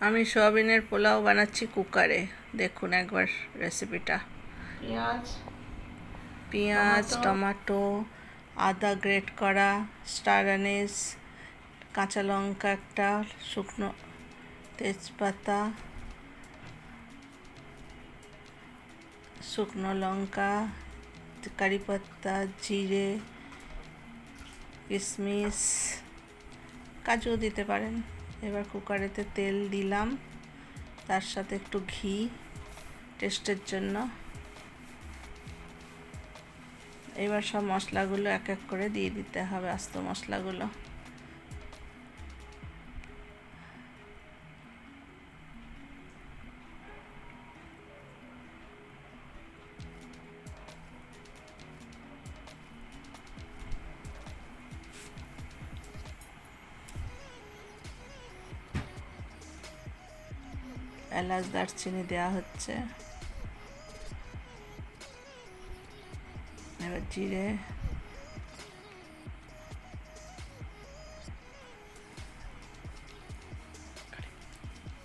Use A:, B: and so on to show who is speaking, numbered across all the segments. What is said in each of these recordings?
A: আমি সোয়াবিনের পোলাও বানাচ্ছি কুকারে। দেখুন একবার রেসিপিটা। পেঁয়াজ, টমেটো, আদা গ্রেট করা, স্টার অ্যানিস, কাঁচা লঙ্কা একটা, শুকনো তেজপাতা, শুকনো লঙ্কা, কারি পাতা, জিরে, কিশমিশ, কাজুও দিতে পারেন। এবার কুকারেতে তেল দিলাম, তার সাথে একটু ঘি টেস্টের জন্য। এবার সব মশলাগুলো এক এক করে দিয়ে দিতে হবে, আস্ত মশলাগুলো। এলাচ দারচিনি দেওয়া হচ্ছে। এবার জিরে,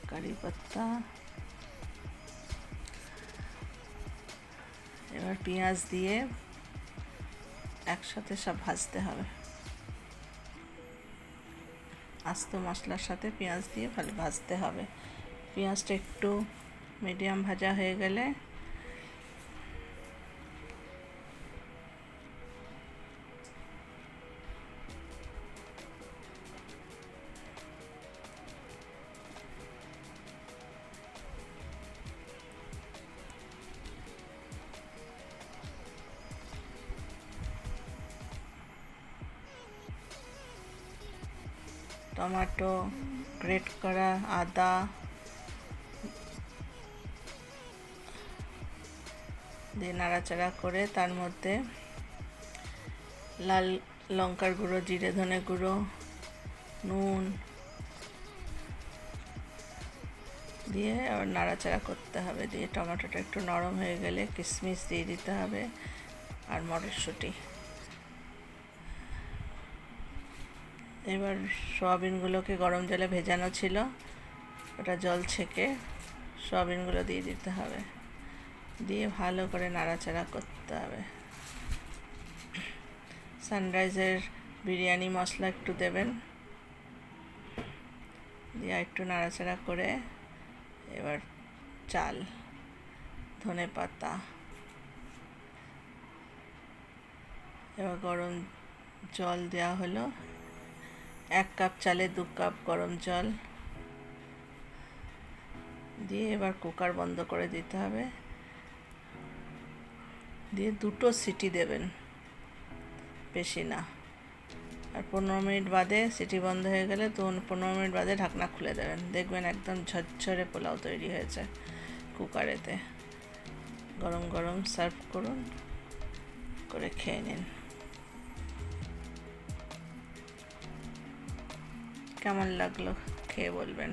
A: কারি পাতা, এবার পেঁয়াজ দিয়ে একসাথে সব ভাজতে হবে। আস্ত মশলার সাথে পেঁয়াজ দিয়ে ভালো ভাজতে হবে। পেঁয়াজটা একটু মিডিয়াম ভাজা হয়ে গেলে টমেটো, গ্রেট করা আদা, দিয়ে নাড়াচাড়া করে তার মধ্যে লাল লঙ্কার গুঁড়ো, জিরে ধনে গুঁড়ো, নুন দিয়ে আবার নাড়াচাড়া করতে হবে। দিয়ে টমেটোটা একটু নরম হয়ে গেলে কিশমিশ দিয়ে দিতে হবে আর মটরশুঁটি। এবার সয়াবিনগুলোকে গরম জলে ভেজানো ছিল, ওটা জল ছেঁকে সয়াবিনগুলো দিয়ে দিতে হবে, দিয়ে ভালো করে নাড়াচাড়া করতে হবে। সানরাইজের বিরিয়ানি মশলা একটু দেবেন, দিয়ে একটু নাড়াচাড়া করে এবার চাল, ধনে পাতা, এবার গরম জল দেওয়া হলো। 1 কাপ চালে 2 কাপ গরম জল দিয়ে এবার কুকার বন্ধ করে দিতে হবে, দিয়ে 2টো সিটি দেবেন, বেশি না। আর 15 মিনিট বাদে সিটি বন্ধ হয়ে গেলে 15 মিনিট বাদে ঢাকনা খুলে দেবেন। দেখবেন একদম ঝরঝরে পোলাও তৈরি হয়েছে কুকারেতে। গরম গরম সার্ভ করুন, করে খেয়ে নিন। কেমন লাগলো খেয়ে বলবেন।